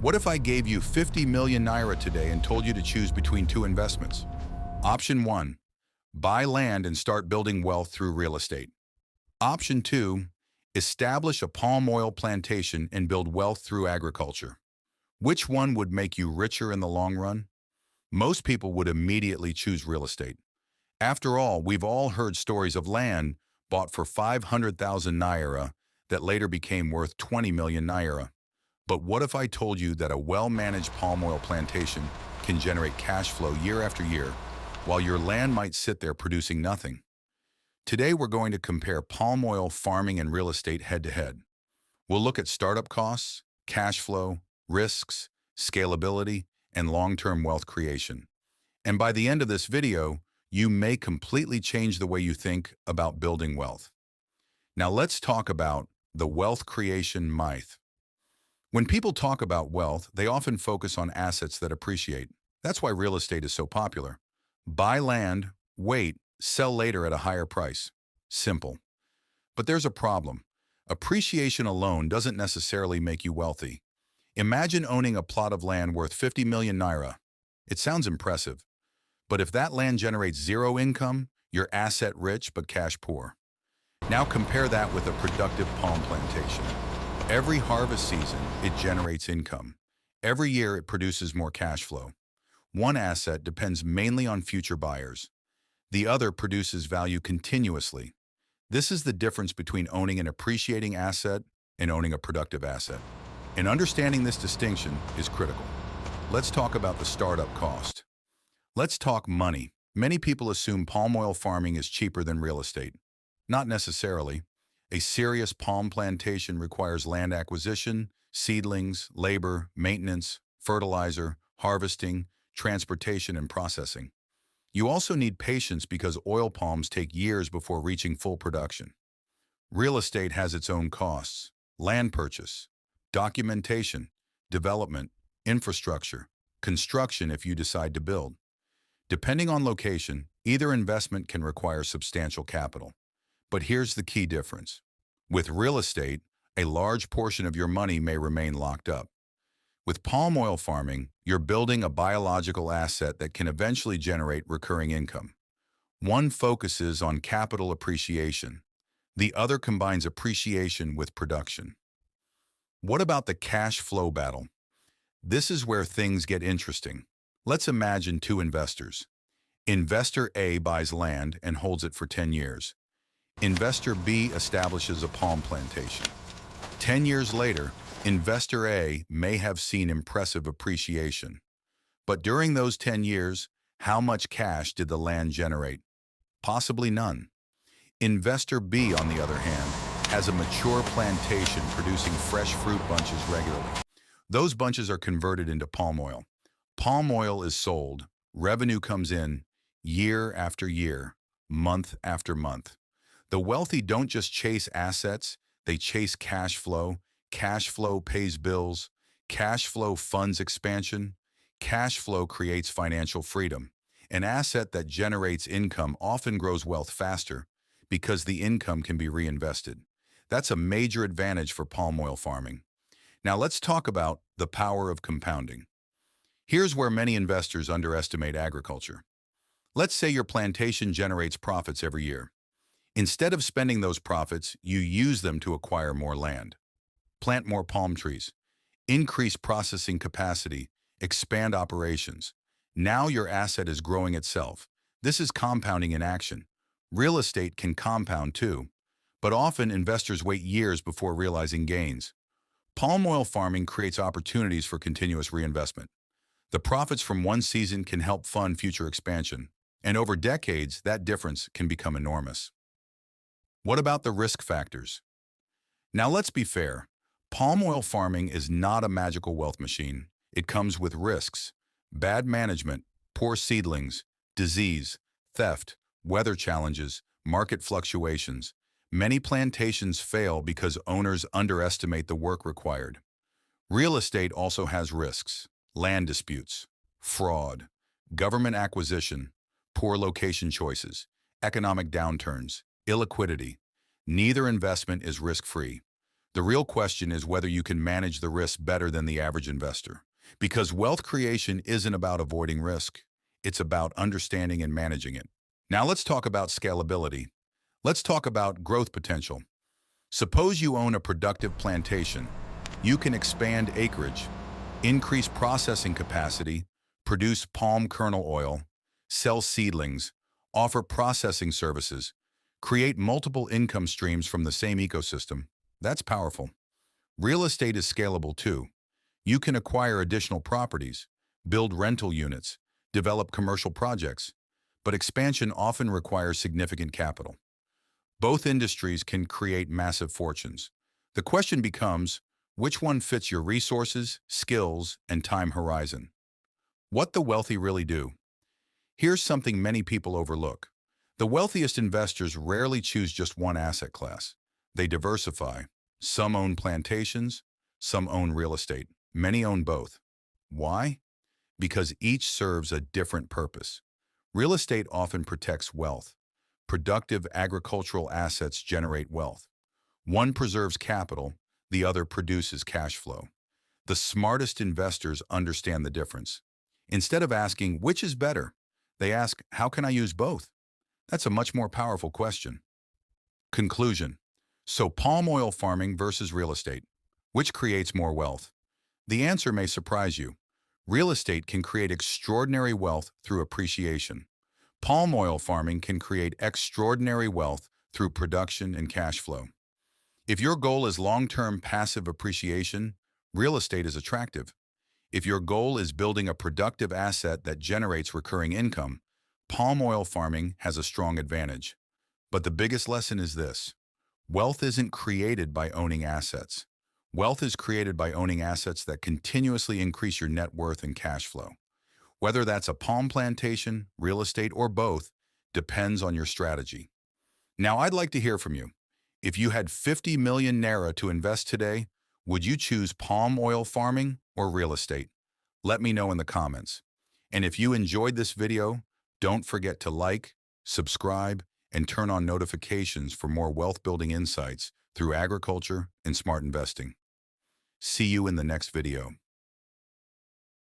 What if I gave you 50 million naira today and told you to choose between two investments? Option 1, buy land and start building wealth through real estate. Option 2, establish a palm oil plantation and build wealth through agriculture. Which one would make you richer in the long run? Most people would immediately choose real estate. After all, we've all heard stories of land bought for 500,000 naira that later became worth 20 million naira. But what if I told you that a well-managed palm oil plantation can generate cash flow year after year, while your land might sit there producing nothing? Today, we're going to compare palm oil farming and real estate head-to-head. We'll look at startup costs, cash flow, risks, scalability, and long-term wealth creation. And by the end of this video, you may completely change the way you think about building wealth. Now let's talk about the wealth creation myth. When people talk about wealth, they often focus on assets that appreciate. That's why real estate is so popular. Buy land, wait, sell later at a higher price. Simple. But there's a problem. Appreciation alone doesn't necessarily make you wealthy. Imagine owning a plot of land worth 50 million naira. It sounds impressive. But if that land generates zero income, you're asset rich but cash poor. Now compare that with a productive palm plantation. Every harvest season, it generates income. Every year, it produces more cash flow. One asset depends mainly on future buyers. The other produces value continuously. This is the difference between owning an appreciating asset and owning a productive asset. And understanding this distinction is critical. Let's talk about the startup cost. Let's talk money. Many people assume palm oil farming is cheaper than real estate. Not necessarily. A serious palm plantation requires land acquisition, seedlings, labor, maintenance, fertilizer, harvesting, transportation, and processing. You also need patience because oil palms take years before reaching full production. Real estate has its own costs: land purchase, documentation, development, infrastructure, construction if you decide to build. Depending on location, either investment can require substantial capital. But here's the key difference. With real estate, a large portion of your money may remain locked up. With palm oil farming, you're building a biological asset that can eventually generate recurring income. One focuses on capital appreciation. The other combines appreciation with production. What about the cash flow battle? This is where things get interesting. Let's imagine two investors. Investor A buys land and holds it for 10 years. Investor B establishes a palm plantation. 10 years later, Investor A may have seen impressive appreciation. But during those 10 years, how much cash did the land generate? Possibly none. Investor B, on the other hand, has a mature plantation producing fresh fruit bunches regularly. Those bunches are converted into palm oil. Palm oil is sold, revenue comes in, year after year, month after month. The wealthy don't just chase assets, they chase cash flow. Cash flow pays bills. Cash flow funds expansion. Cash flow creates financial freedom. An asset that generates income often grows wealth faster because the income can be reinvested. That's a major advantage for palm oil farming. Now let's talk about the power of compounding. Here's where many investors underestimate agriculture. Let's say your plantation generates profits every year. Instead of spending those profits, you use them to acquire more land. Plant more palm trees, increase processing capacity, expand operations. Now your asset is growing itself. This is compounding in action. Real estate can compound too, but often investors wait years before realizing gains. Palm oil farming creates opportunities for continuous reinvestment. The profits from one season can help fund future expansion, and over decades, that difference can become enormous. What about the risk factors? Now let's be fair. Palm oil farming is not a magical wealth machine. It comes with risks: bad management, poor seedlings, disease, theft, weather challenges, market fluctuations. Many plantations fail because owners underestimate the work required. Real estate also has risks: land disputes, fraud, government acquisition, poor location choices, economic downturns, illiquidity. Neither investment is risk-free. The real question is whether you can manage the risk better than the average investor. Because wealth creation isn't about avoiding risk. It's about understanding and managing it. Now let's talk about scalability. Let's talk about growth potential. Suppose you own a productive plantation. You can expand acreage, increase processing capacity, produce palm kernel oil, sell seedlings, offer processing services, create multiple income streams from the same ecosystem. That's powerful. Real estate is scalable too. You can acquire additional properties, build rental units, develop commercial projects, but expansion often requires significant capital. Both industries can create massive fortunes. The question becomes, which one fits your resources, skills, and time horizon? What the wealthy really do. Here's something many people overlook. The wealthiest investors rarely choose just one asset class. They diversify. Some own plantations, some own real estate. Many own both. Why? Because each serves a different purpose. Real estate often protects wealth. Productive agricultural assets generate wealth. One preserves capital, the other produces cash flow. The smartest investors understand the difference. Instead of asking, which is better, they ask, how can I use both? That's a much more powerful question. Conclusion. So palm oil farming versus real estate. Which creates more wealth? The answer may surprise you. Real estate can create extraordinary wealth through appreciation. Palm oil farming can create extraordinary wealth through production and cash flow. If your goal is long-term passive appreciation, real estate is attractive. If your goal is building a productive asset that generates recurring income, palm oil farming has a strong advantage. But the biggest lesson is this: wealth isn't created by owning assets. Wealth is created by owning assets that continuously increase your net worth and cash flow. Whether that's a palm plantation, real estate, or both, depends on your strategy. Now, I'd like to hear from you. If you had 50 million Naira to invest today, would you choose palm oil farming or real estate? Let me know in the comments. And if you enjoyed this video, don't forget to like, subscribe, and turn on notifications for more wealth-building insights through agriculture and smart investing. See you in the next video.